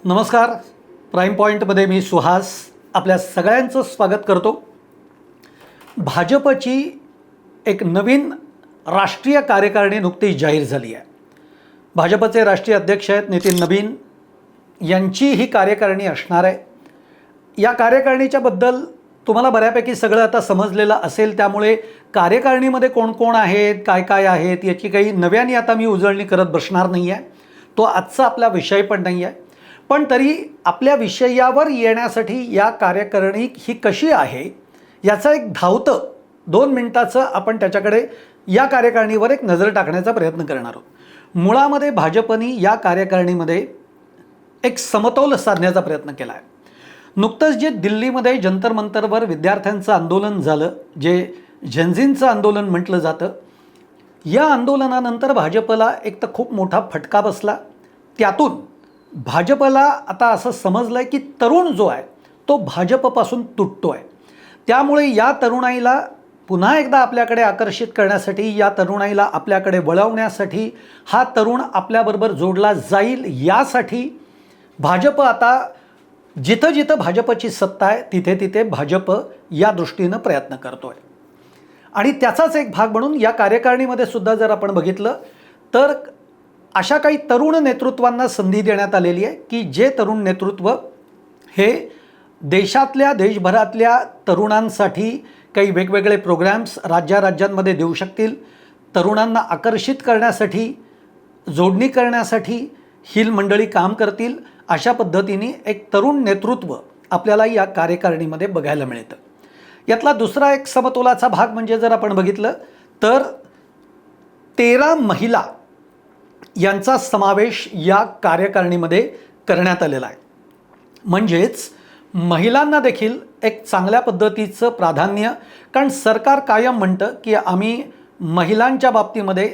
नमस्कार. प्राईम पॉईंटमध्ये मी सुहास आपल्या सगळ्यांचं स्वागत करतो. भाजपची एक नवीन राष्ट्रीय कार्यकारिणी नुकतीच जाहीर झाली आहे. भाजपचे राष्ट्रीय अध्यक्ष आहेत नितीन नबीन यांची ही कार्यकारिणी असणार आहे. या कार्यकारिणीच्याबद्दल तुम्हाला बऱ्यापैकी सगळं आता समजलेलं असेल, त्यामुळे कार्यकारिणीमध्ये कोण कोण आहेत, काय काय आहेत याची काही नव्याने आता मी उजळणी करत बसणार नाही आहे. तो आजचा आपला विषय पण नाही आहे. पण तरी आपल्या विषयावर येण्यासाठी या कार्यकारिणी ही कशी आहे याचा एक धावतं 2 मिनिटाचं आपण त्याच्याकडे या कार्यकारिणीवर एक नजर टाकण्याचा प्रयत्न करणार आहोत. मुळामध्ये भाजपनी या कार्यकारिणीमध्ये एक समतोल साधण्याचा प्रयत्न केला आहे. नुकतंच जे दिल्लीमध्ये जंतर मंतरवर विद्यार्थ्यांचं आंदोलन झालं, जे झेनझींचं आंदोलन म्हटलं जातं, या आंदोलनानंतर भाजपला एक तर खूप मोठा फटका बसला. त्यातून भाजपला आता असं समजलं आहे की तरुण जो आहे तो भाजपपासून तुटतो आहे. त्यामुळे या तरुणाईला पुन्हा एकदा आपल्याकडे आकर्षित करण्यासाठी, या तरुणाईला आपल्याकडे वळवण्यासाठी, हा तरुण आपल्याबरोबर जोडला जाईल यासाठी भाजप आता जिथं जिथं भाजपची सत्ता आहे तिथे तिथे भाजप या दृष्टीनं प्रयत्न करतो आहे. आणि त्याचाच एक भाग म्हणून या कार्यकारिणीमध्ये सुद्धा जर आपण बघितलं तर अशा काही तरुण नेतृत्वांना संधी देण्यात आलेली आहे की जे तरुण नेतृत्व हे देशभरातल्या तरुणांसाठी काही वेगवेगळे प्रोग्रॅम्स राज्यांमध्ये देऊ शकतील. तरुणांना आकर्षित करण्यासाठी, जोडणी करण्यासाठी ही मंडळी काम करतील. अशा पद्धतीने एक तरुण नेतृत्व आपल्याला या कार्यकारिणीमध्ये बघायला मिळतं. यातला दुसरा एक समतोलाचा भाग म्हणजे जर आपण बघितलं तर 13 महिला यांचा समावेश या कार्यकारिणीमध्ये करण्यात आलेला आहे. म्हणजेच महिलांना देखील एक चांगल्या पद्धतीचं प्राधान्य, कारण सरकार कायम म्हणतं की आम्ही महिलांच्या बाबतीमध्ये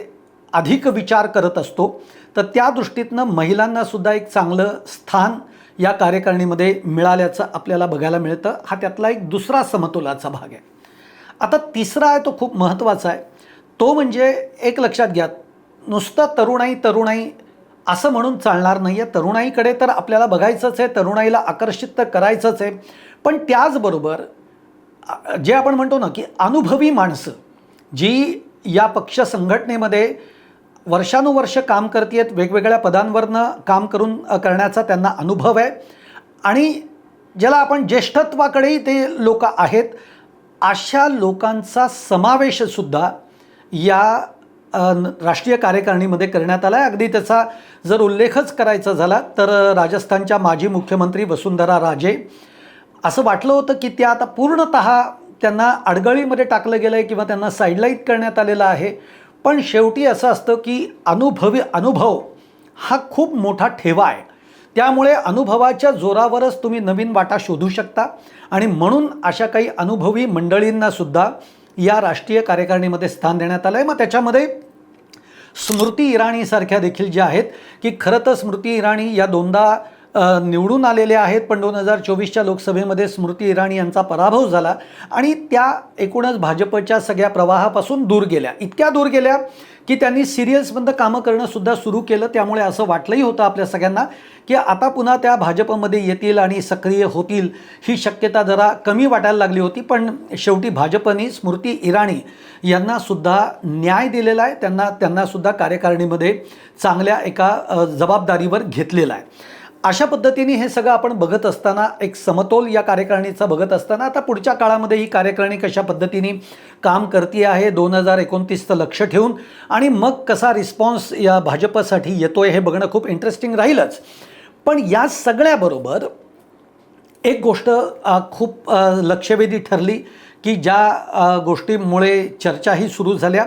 अधिक विचार करत असतो, तर त्या दृष्टीतनं महिलांनासुद्धा एक चांगलं स्थान या कार्यकारिणीमध्ये मिळाल्याचं आपल्याला बघायला मिळतं. हा त्यातला एक दुसरा समतोलाचा भाग आहे. आता तिसरा आहे तो खूप महत्त्वाचा आहे. तो म्हणजे एक लक्षात घ्या, नुसतं तरुणाई असं म्हणून चालणार नाही आहे. तरुणाईकडे तर आपल्याला बघायचंच आहे, तरुणाईला आकर्षित तर करायचंच आहे. पण त्याचबरोबर जे आपण म्हणतो ना की अनुभवी माणसं जी या पक्ष संघटनेमध्ये वर्षानुवर्ष काम करते आहेत, वेगवेगळ्या पदांवरनं काम करण्याचा त्यांना अनुभव आहे आणि ज्याला आपण ज्येष्ठत्वाकडेही ते लोक आहेत, अशा लोकांचा समावेशसुद्धा या राष्ट्रीय कार्यकारिणीमध्ये करण्यात आला आहे. अगदी त्याचा जर उल्लेखच करायचा झाला तर राजस्थानच्या माजी मुख्यमंत्री वसुंधरा राजे, असं वाटलं होतं की त्या आता पूर्णतः त्यांना अडगळीमध्ये टाकलं गेलं आहे किंवा त्यांना साईडलाईन करण्यात आलेला आहे. पण शेवटी असं असतं की अनुभव हा खूप मोठा ठेवा आहे. त्यामुळे अनुभवाच्या जोरावरच तुम्ही नवीन वाटा शोधू शकता आणि म्हणून अशा काही अनुभवी मंडळींनासुद्धा या राष्ट्रीय कार्यकारिणीमध्ये स्थान देण्यात आलं आहे. मग त्याच्यामध्ये स्मृती इराणीसारख्या देखील ज्या आहेत की खरं तर स्मृती इराणी या दोनदा निवडून आलेल्या आहेत, पण 2024च्या लोकसभेमध्ये स्मृती इराणी यांचा पराभव झाला आणि त्या एकूणच भाजपच्या सगळ्या प्रवाहापासून दूर गेल्या. इतक्या दूर गेल्या की त्यांनी सिरियल्समधलं कामं करणंसुद्धा सुरू केलं. त्यामुळे असं वाटलंही होतं आपल्या सगळ्यांना की आता पुन्हा त्या भाजपमध्ये येतील आणि सक्रिय होतील, ही शक्यता जरा कमी वाटायला लागली होती. पण शेवटी भाजपने स्मृती इराणी यांनासुद्धा न्याय दिलेला आहे. त्यांनासुद्धा कार्यकारिणीमध्ये चांगल्या एका जबाबदारीवर घेतलेला आहे. अशा पद्धतीने हे सगळं आपण बघत असताना, एक समतोल या कार्यकारिणीचा बघत असताना, आता पुढच्या काळामध्ये ही कार्यकारिणी कशा पद्धतीने काम करते आहे 2029चं लक्ष ठेवून आणि मग कसा रिस्पॉन्स या भाजपसाठी येतो आहे हे बघणं खूप इंटरेस्टिंग राहीलच. पण या सगळ्याबरोबर एक गोष्ट खूप लक्षवेधी ठरली की ज्या गोष्टीमुळे चर्चाही सुरू झाल्या,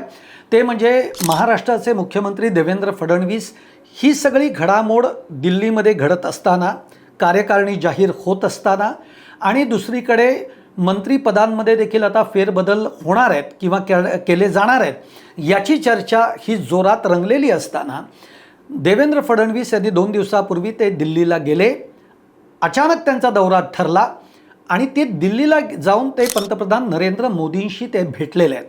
ते म्हणजे महाराष्ट्राचे मुख्यमंत्री देवेंद्र फडणवीस ही सगळी घडामोड दिल्लीमध्ये घडत असताना, कार्यकारिणी जाहीर होत असताना आणि दुसरीकडे मंत्रिपदांमध्ये देखील आता फेरबदल होणार आहेत किंवा केले जाणार आहेत याची चर्चा ही जोरात रंगलेली असताना देवेंद्र फडणवीस यांनी 2 दिवसापूर्वी ते दिल्लीला गेले. अचानक त्यांचा दौरा ठरला आणि ते दिल्लीला जाऊन ते पंतप्रधान नरेंद्र मोदींशी ते भेटलेले आहेत.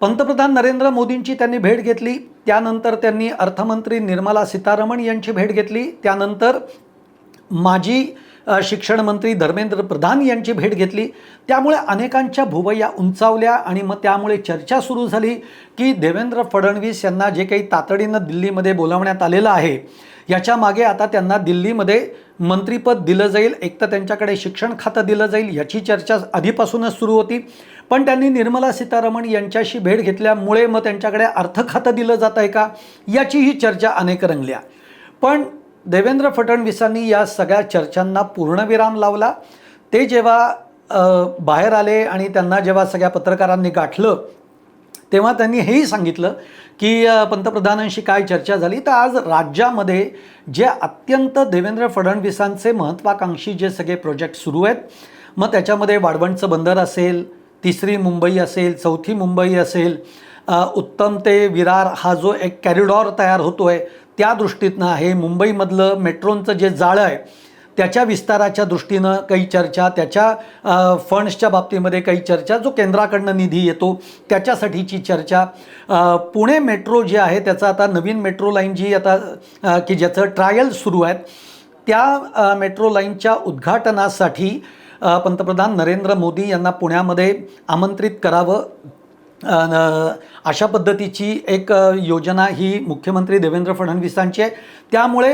पंतप्रधान नरेंद्र मोदींची त्यांनी भेट घेतली. त्यानंतर त्यांनी अर्थमंत्री निर्मला सीतारमण यांची भेट घेतली. त्यानंतर माजी शिक्षण मंत्री धर्मेंद्र प्रधान यांची भेट घेतली. त्यामुळे अनेकांच्या भुवया उंचावल्या आणि मग त्यामुळे चर्चा सुरू झाली की देवेंद्र फडणवीस यांना जे काही तातडीनं दिल्लीमध्ये बोलावण्यात आलेलं आहे याच्या मागे आता त्यांना दिल्लीमध्ये मंत्रिपद दिलं जाईल, एक तर त्यांच्याकडे शिक्षण खातं दिलं जाईल याची चर्चा आधीपासूनच सुरू होती. पण त्यांनी निर्मला सीतारमण यांच्याशी भेट घेतल्यामुळे मग त्यांच्याकडे अर्थ खातं दिलं जात आहे का याचीही चर्चा अनेक रंगल्या. पण देवेंद्र फडणवीसांनी या सगळ्या चर्चांना पूर्णविराम लावला. ते जेव्हा बाहेर आले आणि त्यांना जेव्हा सगळ्या पत्रकारांनी गाठलं तेव्हा त्यांनी हेही सांगितलं की पंतप्रधानांशी काय चर्चा झाली. तर आज राज्यामध्ये जे अत्यंत देवेंद्र फडणवीसांचे महत्त्वाकांक्षी जे सगळे प्रोजेक्ट सुरू आहेत, मग त्याच्यामध्ये वाढवणचं बंदर असेल, तिसरी मुंबई असेल, चौथी मुंबई असेल, उत्तम ते विरार हा जो एक कॅरिडॉर तयार होतो आहे त्या दृष्टीतनं आहे, मुंबईमधलं मेट्रोचं जे जाळं आहे त्याच्या विस्ताराच्या दृष्टीनं काही चर्चा, त्याच्या फंड्सच्या बाबतीमध्ये काही चर्चा, जो केंद्राकडनं निधी येतो त्याच्यासाठीची चर्चा, पुणे मेट्रो जे आहे त्याचं आता नवीन मेट्रो लाईन जी आता की ज्याचं ट्रायल सुरू आहेत त्या मेट्रो लाईनच्या उद्घाटनासाठी पंतप्रधान नरेंद्र मोदी यांना पुण्यामध्ये आमंत्रित करावं अशा पद्धतीची एक योजना ही मुख्यमंत्री देवेंद्र फडणवीसांची आहे. त्यामुळे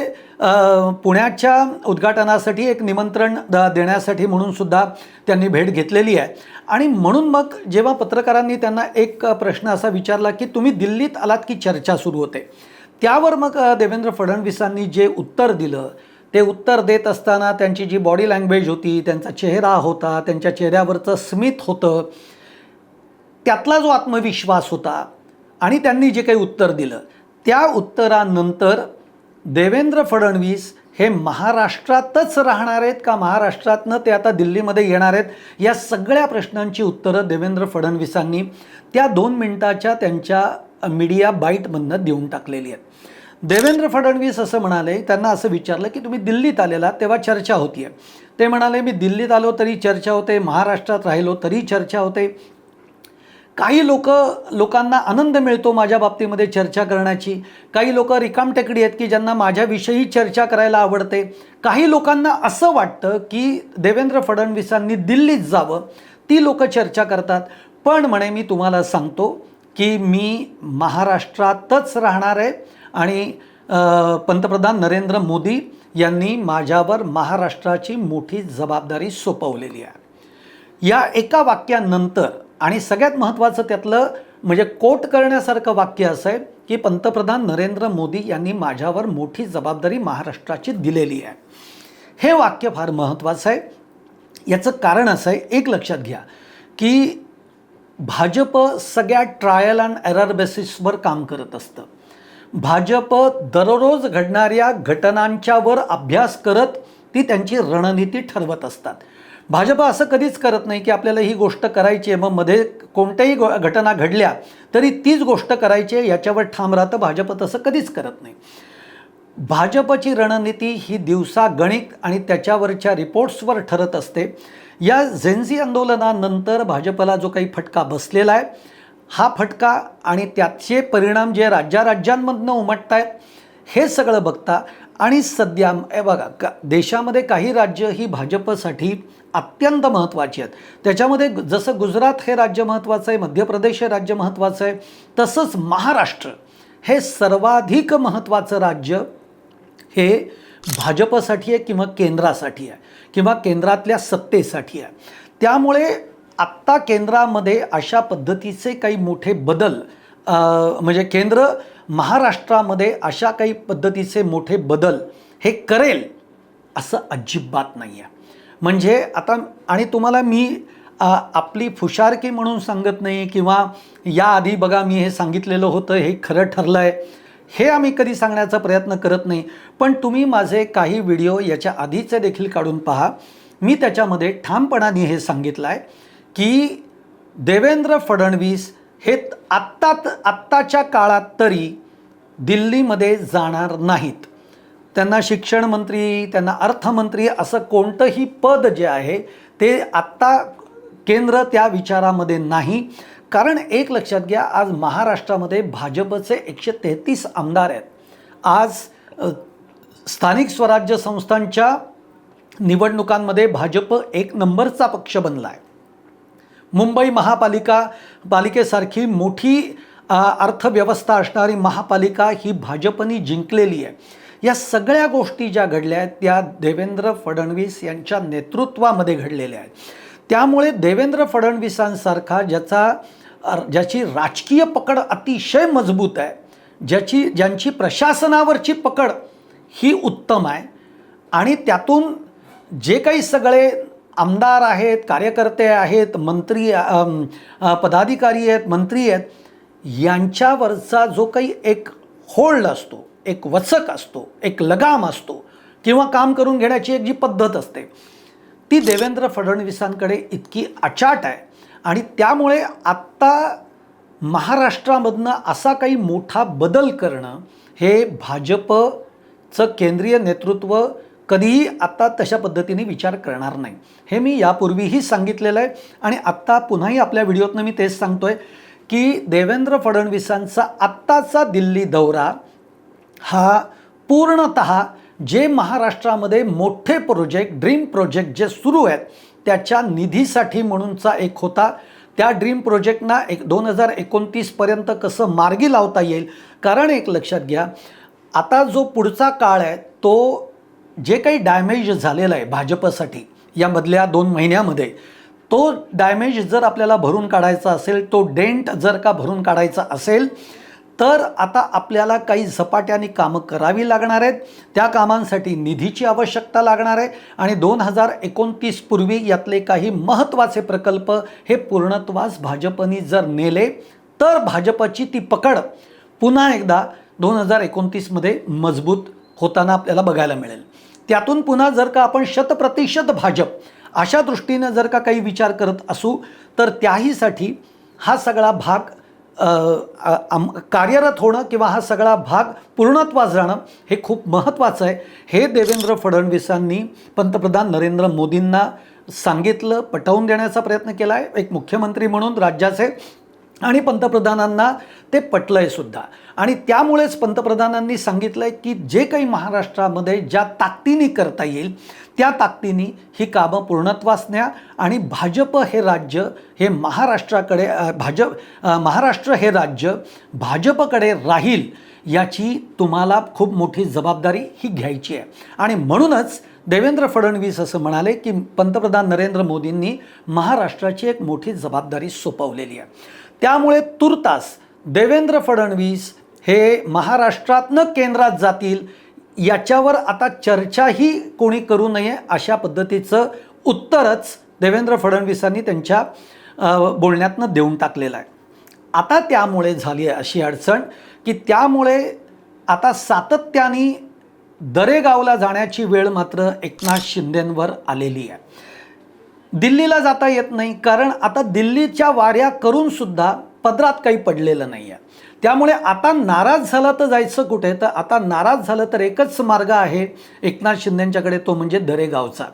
पुण्याच्या उद्घाटनासाठी एक निमंत्रण देण्यासाठी म्हणून सुद्धा त्यांनी भेट घेतलेली आहे. आणि म्हणून मग जेव्हा पत्रकारांनी त्यांना एक प्रश्न असा विचारला की तुम्ही दिल्लीत आलात की चर्चा सुरू होते, त्यावर मग देवेंद्र फडणवीसांनी जे उत्तर दिलं ते उत्तर देत असताना त्यांची जी बॉडी लँग्वेज होती, त्यांचा चेहरा होता, त्यांच्या चेहऱ्यावरचं स्मित होतं, त्यातला जो आत्मविश्वास होता आणि त्यांनी जे काही उत्तर दिलं त्या उत्तरानंतर देवेंद्र फडणवीस हे महाराष्ट्रातच राहणार आहेत का महाराष्ट्रातनं ते आता दिल्लीमध्ये येणार आहेत या सगळ्या प्रश्नांची उत्तरं देवेंद्र फडणवीसांनी त्या 2 मिनिटाच्या त्यांच्या मीडिया बाईटमधनं देऊन टाकलेली आहेत. देवेंद्र फडणवीस असं म्हणाले, त्यांना असं विचारलं की तुम्ही दिल्लीत आलेला तेव्हा चर्चा होती आहे. ते म्हणाले मी दिल्लीत आलो तरी चर्चा होते, महाराष्ट्रात राहिलो तरी चर्चा होते. काही लोकांना आनंद मिळतो माझ्या बाबतीमध्ये चर्चा करण्याची, काही लोक रिकामटेकडी आहेत की ज्यांना माझ्याविषयी चर्चा करायला आवडते, काही लोकांना असं वाटतं की देवेंद्र फडणवीसांनी दिल्लीत जावं, ती लोक चर्चा करतात. पण म्हणे मी तुम्हाला सांगतो की मी महाराष्ट्रातच राहणार आहे आणि पंतप्रधान नरेंद्र मोदी यांनी माझ्यावर महाराष्ट्राची मोठी जबाबदारी सोपवलेली आहे. या एका वाक्यानंतर आणि सगळ्यात महत्त्वाचं त्यातलं म्हणजे कोट करण्यासारखं वाक्य असं आहे की पंतप्रधान नरेंद्र मोदी यांनी माझ्यावर मोठी जबाबदारी महाराष्ट्राची दिलेली आहे. हे वाक्य फार महत्त्वाचं आहे. याचं कारण असं आहे, एक लक्षात घ्या की भाजप सगळ्या ट्रायल अँड एरर बेसिसवर काम करत असतं. भाजप दररोज घडणाऱ्या घटनांच्यावर अभ्यास करत ती त्यांची रणनीती ठरवत असतात. भाजप असं कधीच करत नाही की आपल्याला ही गोष्ट करायची आहे, मग मध्ये कोणत्याही घटना घडल्या तरी तीच गोष्ट करायची आहे याच्यावर ठाम राहतं. भाजप तसं कधीच करत नाही. भाजपची रणनीती ही दिवसागणिक आणि त्याच्यावरच्या रिपोर्ट्सवर ठरत असते. या झेन्झी आंदोलनानंतर भाजपला जो काही फटका बसलेला आहे हा फटका आणि त्याचे परिणाम जे राज्यांमधनं उमटत आहेत हे सगळं बघता आणि सध्या बघा देशामध्ये काही राज्य ही भाजपसाठी अत्यंत महत्त्वाची आहेत. त्याच्यामध्ये जसं गुजरात हे राज्य महत्त्वाचं आहे, मध्य प्रदेश हे राज्य महत्त्वाचं आहे, तसंच महाराष्ट्र हे सर्वाधिक महत्त्वाचं राज्य हे भाजपसाठी आहे किंवा केंद्रासाठी आहे किंवा केंद्रातल्या सत्तेसाठी आहे. त्यामुळे आत्ता केंद्रामध्ये अशा पद्धतीचे काही मोठे बदल म्हणजे केंद्र महाराष्ट्रामध्ये अशा काही पद्धतीचे मोठे बदल हे करेल असं अजिबात नाही आहे. म्हणजे आता आणि तुम्हाला मी आपली फुशारकी म्हणून सांगत नाही किंवा याआधी बघा मी हे सांगितलेलं होतं हे खरं ठरलं आहे हे आम्ही कधी सांगण्याचा प्रयत्न करत नाही. पण तुम्ही माझे काही व्हिडिओ याच्या आधीचे देखील काढून पहा. मी त्याच्यामध्ये ठामपणाने हे सांगितलं आहे की देवेंद्र फडणवीस हे आत्ताच्या काळात तरी दिल्लीमध्ये जाणार नाहीत. त्यांना शिक्षण मंत्री, त्यांना अर्थमंत्री असं कोणतंही पद जे आहे ते आत्ता केंद्र त्या विचारामध्ये नाही. कारण एक लक्षात घ्या, आज महाराष्ट्रामध्ये भाजपचे 133 आमदार आहेत. आज स्थानिक स्वराज्य संस्थांच्या निवडणुकांमध्ये भाजप एक नंबरचा पक्ष बनला आहे. मुंबई पालिकेसारखी मोठी अर्थव्यवस्था असणारी महापालिका ही भाजपनी जिंकलेली आहे. या सगळ्या गोष्टी ज्या घडल्या आहेत त्या देवेंद्र फडणवीस यांच्या नेतृत्वामध्ये घडलेल्या आहेत. त्यामुळे देवेंद्र फडणवीसांसारखा ज्याची राजकीय पकड अतिशय मजबूत आहे, ज्यांची प्रशासनावरची पकड ही उत्तम आहे आणि त्यातून जे काही सगळे आमदार आहेत, कार्यकर्ते आहेत, मंत्री पदाधिकारी आहेत, मंत्री आहेत, यांच्यावरचा जो काही एक होल्ड असतो, एक वचक असतो, एक लगाम असतो किंवा काम करून घेण्याची एक जी पद्धत असते ती देवेंद्र फडणवीसांकडे इतकी अचाट आहे. आणि त्यामुळे आत्ता महाराष्ट्रामधनं असा काही मोठा बदल करणं हे भाजपचं केंद्रीय नेतृत्व कधीही आता तशा पद्धतीने विचार करणार नाही. हे मी यापूर्वीही सांगितलेलं आहे आणि आत्ता पुन्हाही आपल्या व्हिडिओतनं मी तेच सांगतोय की देवेंद्र फडणवीसांचा आत्ताचा दिल्ली दौरा हा पूर्णतः जे महाराष्ट्रामध्ये मोठे प्रोजेक्ट, ड्रीम प्रोजेक्ट जे सुरू आहेत त्याच्या निधीसाठी म्हणूनचा एक होता. त्या ड्रीम प्रोजेक्टना 2029पर्यंत कसं मार्गी लावता येईल. कारण एक लक्षात घ्या, आता जो पुढचा काळ आहे तो जे काही डॅमेज झालेला आहे भाजपसाठी या मधल्या 2 महिन्यामध्ये, तो डॅमेज जर आपल्याला भरून काढायचा असेल, तो डेंट जर का भरून काढायचा असेल तर आता आपल्याला काही झपाट्याने कामं करावी लागणार आहेत. त्या कामांसाठी निधीची आवश्यकता लागणार आहे आणि 2029 पूर्वी यातले काही महत्त्वाचे प्रकल्प हे पूर्णत्वास भाजपनी जर नेले तर भाजपची ती पकड पुन्हा एकदा 2029मध्ये मजबूत होताना आपल्याला बघायला मिळेल. त्यातून पुन्हा जर का आपण 100% भाजप अशा दृष्टीनं जर का काही विचार करत असू तर त्याहीसाठी हा सगळा भाग कार्यरत होणं किंवा हा सगळा भाग पूर्णत्वास जाणं हे खूप महत्त्वाचं आहे. हे देवेंद्र फडणवीसांनी पंतप्रधान नरेंद्र मोदींना सांगितलं, पटवून देण्याचा प्रयत्न केला आहे एक मुख्यमंत्री म्हणून राज्याचे, आणि पंतप्रधानांना ते पटलं आहे सुद्धा. आणि त्यामुळेच पंतप्रधानांनी सांगितलं आहे की जे काही महाराष्ट्रामध्ये ज्या ताकदीने करता येईल त्या ताकदीने ही कामं पूर्णत्वास न्या आणि भाजप हे राज्य हे महाराष्ट्र हे राज्य भाजपकडे राहील याची तुम्हाला खूप मोठी जबाबदारी ही घ्यायची आहे. आणि म्हणूनच देवेंद्र फडणवीस असं म्हणाले की पंतप्रधान नरेंद्र मोदींनी महाराष्ट्राची एक मोठी जबाबदारी सोपवलेली आहे. त्यामुळे तुर्तास देवेंद्र फडणवीस हे महाराष्ट्रातनं केंद्रात जातील याच्यावर आता चर्चाही कोणी करू नये अशा पद्धतीचं उत्तरच देवेंद्र फडणवीसांनी त्यांच्या बोलण्यातनं देऊन टाकलेलं आहे. आता त्यामुळे झाली आहे अशी अडचण की त्यामुळे आता सातत्याने दरेगावला जाण्याची वेळ मात्र एकनाथ शिंदेंवर आलेली आहे. दिल्लीला जाता येत नाही कारण आता दिल्लीच्या वाऱ्या करून सुद्धा पदरात काही पडलेलं नाही आहे. त्यामुळे आता नाराज झाला तर जायचं कुठे, तर आता नाराज झालं तर एकच मार्ग आहे एकनाथ शिंदेंच्याकडे, तो म्हणजे दरेगावचा.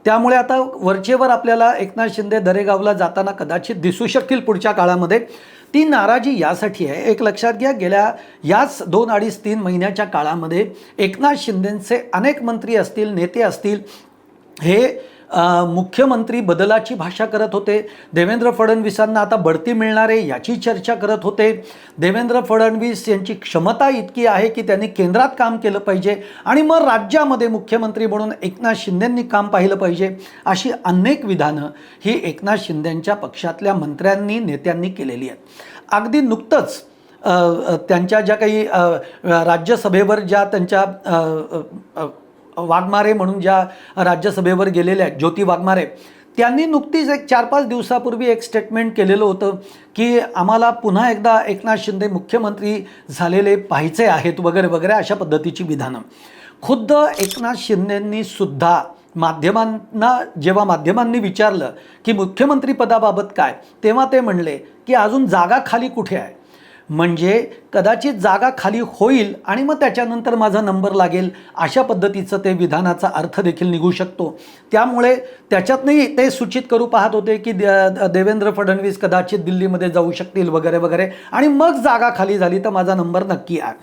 त्यामुळे आता वरचेवर आपल्याला एकनाथ शिंदे दरेगावला जाताना कदाचित दिसू शकतील पुढच्या काळामध्ये. ती नाराजी यासाठी आहे, एक लक्षात घ्या, गेल्या याच 2-2.5-3 महिन्याच्या काळामध्ये एकनाथ शिंदेंचे अनेक मंत्री असतील, नेते असतील, हे मुख्यमंत्री बदलाची भाषा करत होते. देवेंद्र फडणवीसांना आता बढती मिळणार आहे याची चर्चा करत होते. देवेंद्र फडणवीस यांची क्षमता इतकी आहे की त्यांनी केंद्रात काम केलं पाहिजे आणि मग राज्यामध्ये मुख्यमंत्री म्हणून एकनाथ शिंदेंनी काम पाहिलं पाहिजे. अशी अनेक विधानं ही एकनाथ शिंदेंच्या पक्षातल्या मंत्र्यांनी, नेत्यांनी केलेली आहेत. अगदी नुकतंच त्यांच्या ज्या काही राज्यसभेवर ज्या त्यांच्या वाघमारे म्हणून ज्या राज्यसभेवर गेलेल्या आहेत, ज्योती वाघमारे, त्यांनी नुकतीच एक 4-5 दिवसापूर्वी एक स्टेटमेंट केलेलं होतं की आम्हाला पुन्हा एकदा एकनाथ शिंदे मुख्यमंत्री झालेले पाहायचे आहेत वगैरे वगैरे अशा पद्धतीची विधानं. खुद्द एकनाथ शिंदेंनी सुद्धा जेव्हा माध्यमांनी विचारलं की मुख्यमंत्री पदाबाबत काय, तेव्हा ते म्हणले की अजून जागा खाली कुठे आहे, म्हणजे कदाचित जागा खाली होईल आणि मग त्याच्यानंतर माझा नंबर लागेल अशा पद्धतीचं ते विधानाचा अर्थ देखील निघू शकतो. त्यामुळे त्याच्यातनंही ते सूचित करू पाहत होते की देवेंद्र फडणवीस कदाचित दिल्लीमध्ये जाऊ शकतील वगैरे वगैरे आणि मग जागा खाली झाली तर माझा नंबर नक्की आहे.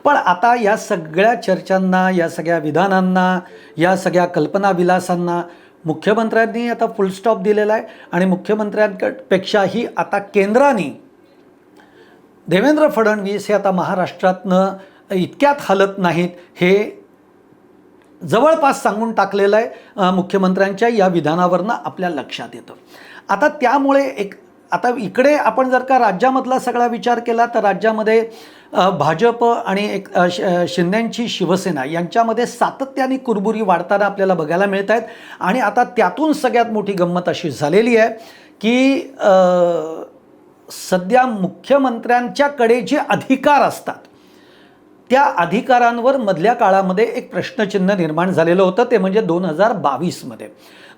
पण आता या सगळ्या चर्चांना, या सगळ्या विधानांना, या सगळ्या कल्पनाविलासांना मुख्यमंत्र्यांनी आता फुल स्टॉप दिलेला आहे आणि मुख्यमंत्र्यांपेक्षाही आता केंद्राने देवेंद्र फडणवीस हे आता महाराष्ट्रातनं इतक्यात हलत नाहीत हे जवळपास सांगून टाकलेलं आहे मुख्यमंत्र्यांच्या या विधानावरनं आपल्या लक्षात येतं. आता त्यामुळे आता इकडे आपण जर का राज्यामधला सगळा विचार केला तर राज्यामध्ये भाजप आणि शिंदेंची शिवसेना यांच्यामध्ये सातत्याने कुरबुरी वाढताना आपल्याला बघायला मिळत आहेत. आणि आता त्यातून सगळ्यात मोठी गंमत अशी झालेली आहे की सध्या मुख्यमंत्र्यांच्याकडे जे अधिकार असतात त्या अधिकारांवर मधल्या काळामध्ये एक प्रश्नचिन्ह निर्माण झालेलं होतं. ते म्हणजे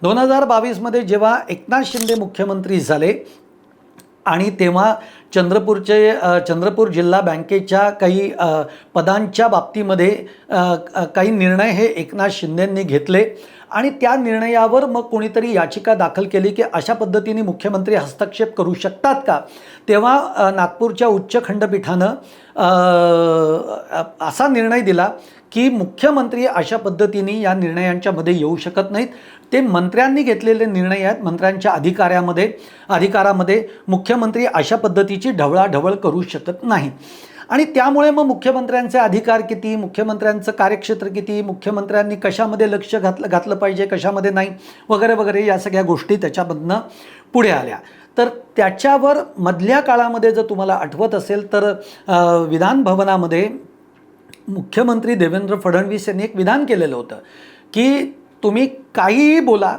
2022मध्ये जेव्हा एकनाथ शिंदे मुख्यमंत्री झाले आणि तेव्हा चंद्रपूर जिल्हा बँकेच्या काही पदांच्या बाबतीमध्ये काही निर्णय हे एकनाथ शिंदेंनी घेतले आणि त्या निर्णयावर मग कोणीतरी याचिका दाखल केली की अशा पद्धतीने मुख्यमंत्री हस्तक्षेप करू शकतात का. तेव्हा नागपूरच्या उच्च खंडपीठानं असा निर्णय दिला की मुख्यमंत्री अशा पद्धतीने या निर्णयांच्यामध्ये येऊ शकत नाहीत. ते मंत्र्यांनी घेतलेले निर्णय आहेत. मंत्र्यांच्या अधिकारामध्ये मुख्यमंत्री अशा पद्धतीची ढवळाढवळ करू शकत नाही. आणि त्यामुळे मग मुख्यमंत्र्यांचे अधिकार किती, मुख्यमंत्र्यांचं कार्यक्षेत्र किती, मुख्यमंत्र्यांनी कशामध्ये लक्ष घातलं पाहिजे, कशामध्ये नाही वगैरे वगैरे या सगळ्या गोष्टी त्याच्यामधनं पुढे आल्या. तर त्याच्यावर मधल्या काळामध्ये जर तुम्हाला आठवत असेल तर विधान भवनामध्ये मुख्यमंत्री देवेंद्र फडणवीस यांनी एक विधान केलेलं होतं की तुम्ही काहीही बोला,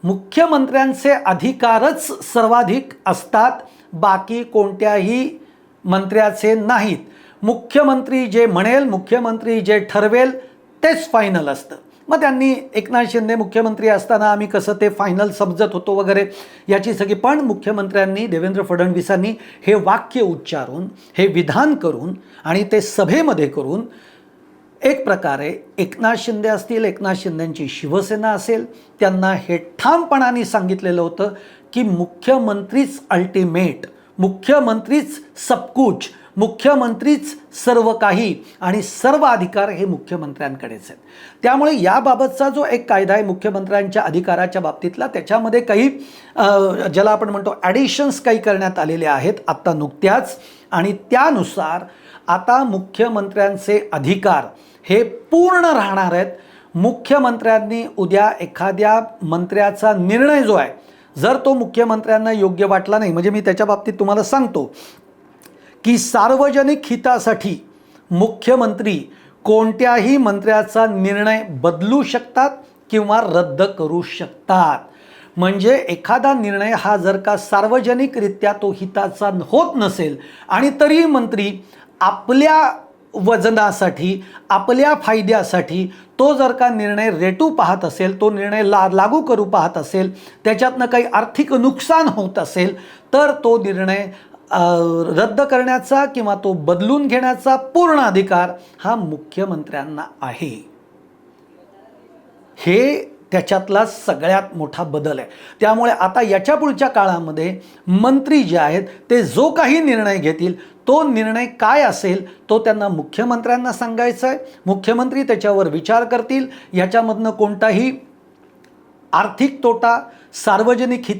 मुख्यमंत्र्यांचे अधिकारच सर्वाधिक असतात, बाकी कोणत्याही मंत्र्याचे नाहीत. मुख्यमंत्री जे म्हणेल, मुख्यमंत्री जे ठरवेल तेच फायनल असतं. मग त्यांनी एकनाथ शिंदे मुख्यमंत्री असताना आम्ही कसं ते फायनल समजत होतो वगैरे याची सगळी, पण मुख्यमंत्र्यांनी देवेंद्र फडणवीसांनी हे वाक्य उच्चारून, हे विधान करून आणि ते सभेमध्ये करून एक प्रकारे एकनाथ शिंदे असतील, एकनाथ शिंदेंची शिवसेना असेल, त्यांना हे ठामपणाने सांगितलेलं होतं की मुख्यमंत्रीच अल्टिमेट, मुख्यमंत्रीच सबकुछ, मुख्यमंत्रीच सर्व काही आणि सर्व अधिकार हे मुख्यमंत्र्यांकडेच आहेत. त्यामुळे याबाबतचा जो एक कायदा आहे मुख्यमंत्र्यांच्या अधिकाराच्या बाबतीतला, त्याच्यामध्ये काही ज्याला आपण म्हणतो ॲडिशन्स काही करण्यात आलेले आहेत आत्ता नुकत्याच. आणि त्यानुसार आता मुख्यमंत्र्यांचे अधिकार हे पूर्ण राहणार आहेत. मुख्यमंत्र्यांनी उद्या एखाद्या मंत्र्याचा निर्णय जो आहे, जर तो मुख्यमंत्र्यांना योग्य वाटला नाही, म्हणजे मी त्याच्या बाबतीत तुम्हाला सांगतो की सार्वजनिक हितासाठी मुख्यमंत्री कोणत्याही मंत्र्याचा निर्णय बदलू शकतात किंवा रद्द करू शकतात. म्हणजे एखादा निर्णय हा जर का सार्वजनिकरित्या तो हिताचा होत नसेल आणि तरीही मंत्री आपल्या वजनासाठी, आपल्या फायद्यासाठी तो जर का निर्णय रेटू पाहत असेल, तो निर्णय लागू करू पाहत असेल, त्याच्यातनं काही आर्थिक नुकसान होत असेल, तर तो निर्णय रद्द करण्याचा किंवा तो बदलून घेण्याचा पूर्ण अधिकार हा मुख्यमंत्र्यांना आहे. हे त्याच्यातला सगळ्यात मोठा बदल आहे. त्यामुळे आता याच्या पुढच्या काळामध्ये मंत्री जे आहेत ते जो काही निर्णय घेतील तो निर्णय काय असेल तो त्यांना मुख्यमंत्र्यांना सांगायचा आहे. मुख्यमंत्री त्याच्यावर विचार करतील. याच्यामधनं कोणताही आर्थिक तोटा, सार्वजनिक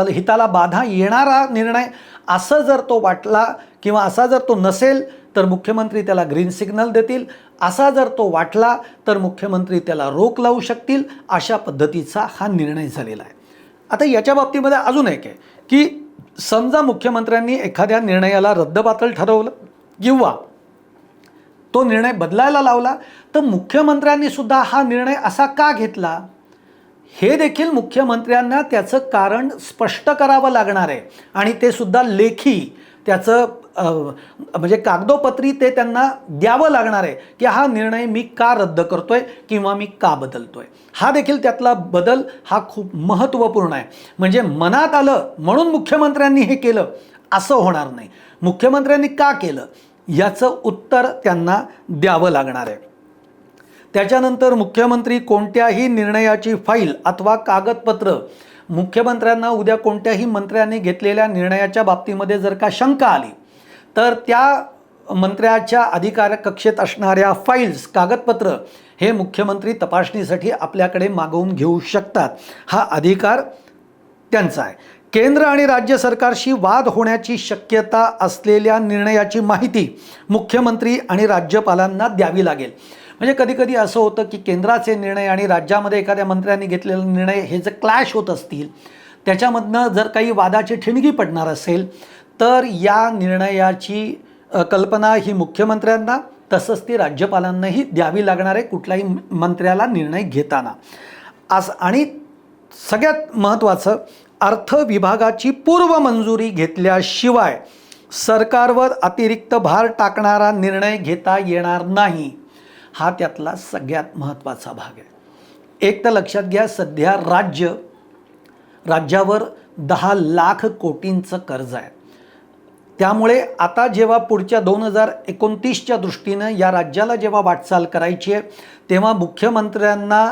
हिताला बाधा येणारा निर्णय असं जर तो वाटला किंवा असा जर तो नसेल तर मुख्यमंत्री त्याला ग्रीन सिग्नल देतील. असा जर तो वाटला तर मुख्यमंत्री त्याला रोक लावू शकतील. अशा पद्धतीचा हा निर्णय झालेला आहे. आता याच्या बाबतीमध्ये अजून एक आहे की समजा मुख्यमंत्र्यांनी एखाद्या निर्णयाला रद्दबातल ठरवलं किंवा तो निर्णय बदलायला लावला, तर मुख्यमंत्र्यांनी सुद्धा हा निर्णय असा का घेतला हे देखील मुख्यमंत्र्यांना त्याचं कारण स्पष्ट करावं लागणार आहे. आणि ते सुद्धा लेखी, त्याचं म्हणजे कागदोपत्री ते त्यांना द्यावं लागणार आहे की हा निर्णय मी का रद्द करतोय किंवा मी का बदलतोय. हा देखील त्यातला बदल हा खूप महत्त्वपूर्ण आहे. म्हणजे मनात आलं म्हणून मुख्यमंत्र्यांनी हे केलं असं होणार नाही. मुख्यमंत्र्यांनी का केलं याचं उत्तर त्यांना द्यावं लागणार आहे. त्याच्यानंतर मुख्यमंत्री कोणत्याही निर्णयाची फाईल अथवा कागदपत्र, मुख्यमंत्र्यांना उद्या कोणत्याही मंत्र्यांनी घेतलेल्या निर्णयाच्या बाबतीमध्ये जर का शंका आली तर त्या मंत्र्याच्या अधिकार कक्षेत असणाऱ्या फाईल्स, कागदपत्र हे मुख्यमंत्री तपासणीसाठी आपल्याकडे मागवून घेऊ शकतात. हा अधिकार त्यांचा आहे. केंद्र आणि राज्य सरकारशी वाद होण्याची शक्यता असलेल्या निर्णयाची माहिती मुख्यमंत्री आणि राज्यपालांना द्यावी लागेल. म्हणजे कधीकधी असं होतं की केंद्राचे निर्णय आणि राज्यामध्ये एखाद्या मंत्र्यांनी घेतलेला निर्णय हे जर क्लॅश होत असतील, त्याच्यामधनं जर काही वादाची ठिणगी पडणार असेल, तर या निर्णयाची कल्पना ही मुख्यमंत्र्यांना तसंच ती राज्यपालांनाही द्यावी लागणार आहे कुठल्याही मंत्र्याला निर्णय घेताना. आणि सगळ्यात महत्त्वाचं, अर्थ विभागाची पूर्व मंजुरी घेतल्याशिवाय सरकारवर अतिरिक्त भार टाकणारा निर्णय घेता येणार नाही. हा त्यातला सगळ्यात महत्त्वाचा भाग आहे. एक तर लक्षात घ्या, सध्या राज्यावर 10 लाख कोटींचं कर्ज आहे. त्यामुळे आता जेव्हा पुढच्या 2029च्या दृष्टीनं या राज्याला जेव्हा वाटचाल करायची आहे, तेव्हा मुख्यमंत्र्यांना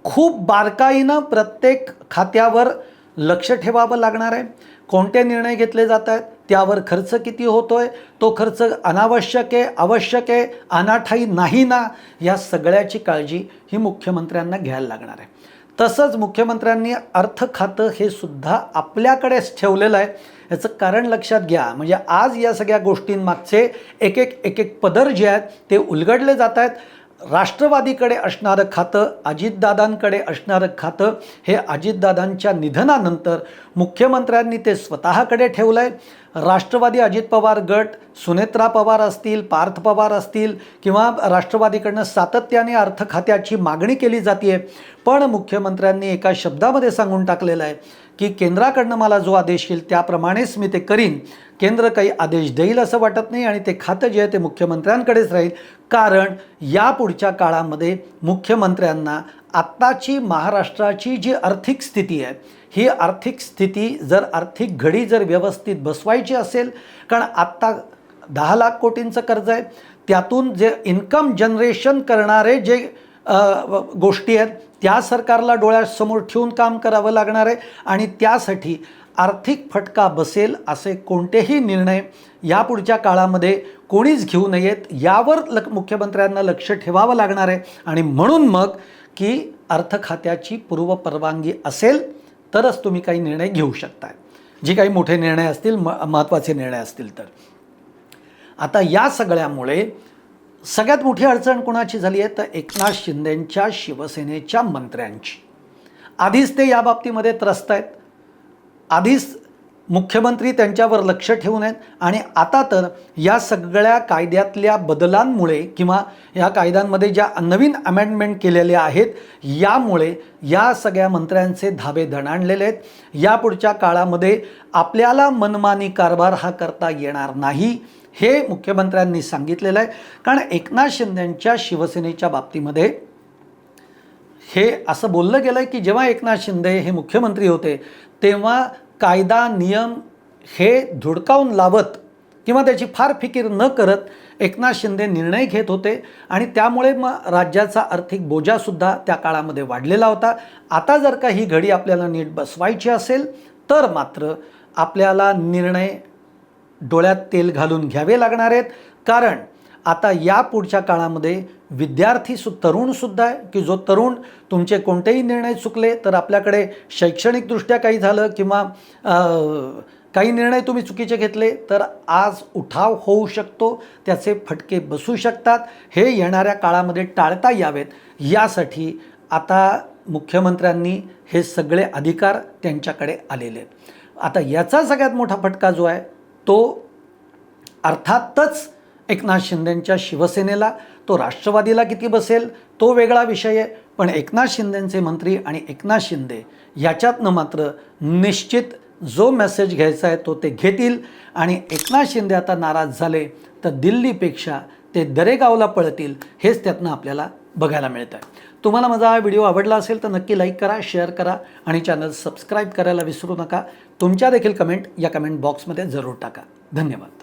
खूप बारकाईनं प्रत्येक खात्यावर लक्ष ठेवावं लागणार आहे. कोणते निर्णय घेतले जात आहेत, त्यावर खर्च किती होतो आहे, तो खर्च अनावश्यक आहे, आवश्यक आहे, अनाठायी नाही ना, या सगळ्याची काळजी ही मुख्यमंत्र्यांना घ्यायला लागणार आहे. तसंच मुख्यमंत्र्यांनी अर्थ खातं हे सुद्धा आपल्याकडेच ठेवलेलं आहे. याचं कारण लक्षात घ्या. म्हणजे आज या सगळ्या गोष्टींमागचे एक एक पदर जे आहेत ते उलगडले जात आहेत. राष्ट्रवादीकडे असणारं खातं, अजितदादांकडे असणारं खातं हे अजितदादांच्या निधनानंतर मुख्यमंत्र्यांनी ते स्वतःकडे ठेवलं आहे. राष्ट्रवादी अजित पवार गट, सुनेत्रा पवार असतील, पार्थ पवार असतील किंवा राष्ट्रवादीकडनं सातत्याने अर्थ खात्याची मागणी केली जाते, पण मुख्यमंत्र्यांनी एका शब्दामध्ये सांगून टाकलेलं आहे की केंद्राकडनं मला जो आदेश येईल त्याप्रमाणेच मी ते करीन. केंद्र काही आदेश देईल असं वाटत नाही आणि ते खातं जे आहे ते मुख्यमंत्र्यांकडेच राहील. कारण यापुढच्या काळामध्ये मुख्यमंत्र्यांना आत्ताची महाराष्ट्राची जी आर्थिक स्थिती आहे, ही आर्थिक स्थिती जर आर्थिक घडी जर व्यवस्थित बसवायची असेल, कारण आत्ता 10 लाख कोटींचं कर्ज आहे, त्यातून जे इन्कम जनरेशन करणारे जे गोष्टी आहेत त्या सरकारला डोळ्यासमोर ठेवून काम करावं लागणार आहे. आणि त्यासाठी आर्थिक फटका बसेल असे कोणतेही निर्णय यापुढच्या काळामध्ये कोणीच घेऊ नयेत, यावर मुख्यमंत्र्यांना लक्ष ठेवावं लागणार आहे. आणि म्हणून मग की अर्थ खात्याची पूर्वपरवानगी असेल तरच तुम्ही काही निर्णय घेऊ शकताय, जे काही मोठे निर्णय असतील, महत्त्वाचे निर्णय असतील तर. आता या सगळ्यामुळे सगळ्यात मोठी अडचण कोणाची झाली आहे तर एकनाथ शिंदेंच्या शिवसेनेच्या मंत्र्यांची. आधीच ते या बाबतीमध्ये त्रस्त आहेत, आधीच मुख्यमंत्री त्यांच्यावर लक्ष ठेवून आहेत आणि आता तर या सगळ्या कायद्यातल्या बदलांमुळे किंवा या कायद्यांमध्ये ज्या नवीन अमेंडमेंट केलेल्या आहेत यामुळे या सगळ्या मंत्र्यांचे धाबे दणाणलेले आहेत. यापुढच्या काळामध्ये आपल्याला मनमानी कारभार हा करता येणार नाही हे मुख्यमंत्र्यांनी सांगितलेलं आहे. कारण एकनाथ शिंदेंच्या शिवसेनेच्या बाबतीमध्ये हे असं बोललं गेलं आहे की जेव्हा एकनाथ शिंदे हे मुख्यमंत्री होते तेव्हा कायदा नियम हे धुडकावून लावत किंवा त्याची फार फिकीर न करत एकनाथ शिंदे निर्णय घेत होते आणि त्यामुळे मग राज्याचा आर्थिक बोजासुद्धा त्या काळामध्ये वाढलेला होता. आता जर का ही घडी आपल्याला नीट बसवायची असेल तर मात्र आपल्याला निर्णय डोळ्यात तेल घालून घ्यावे लागणार आहेत. कारण आता या पुढच्या काळामध्ये तरुणसुद्धा आहे की जो तरुण तुमचे कोणतेही निर्णय चुकले तर आपल्याकडे शैक्षणिकदृष्ट्या काही झालं किंवा काही निर्णय तुम्ही चुकीचे घेतले तर आज उठाव होऊ शकतो, त्याचे फटके बसू शकतात. हे येणाऱ्या काळामध्ये टाळता यावेत यासाठी आता मुख्यमंत्र्यांनी हे सगळे अधिकार त्यांच्याकडे आलेले आहेत. आता याचा सगळ्यात मोठा फटका जो आहे तो अर्थातच एकनाथ शिंदेंच्या शिवसेनेला, तो राष्ट्रवादीला किती बसेल तो वेगळा विषय आहे. पण एकनाथ शिंदेंचे मंत्री आणि एकनाथ शिंदे याच्यातनं मात्र निश्चित जो मेसेज घ्यायचा आहे तो ते घेतील. आणि एकनाथ शिंदे आता नाराज झाले तर दिल्लीपेक्षा ते दरेगावला पळतील, हेच त्यातनं आपल्याला बघायला मिळतं आहे. तुम्हाला माझा हा व्हिडिओ आवडला असेल तर नक्की लाईक करा, शेअर करा आणि चॅनल सबस्क्राईब करायला विसरू नका. तुमच्या देखील कमेंट या कमेंट बॉक्समध्ये जरूर टाका. धन्यवाद.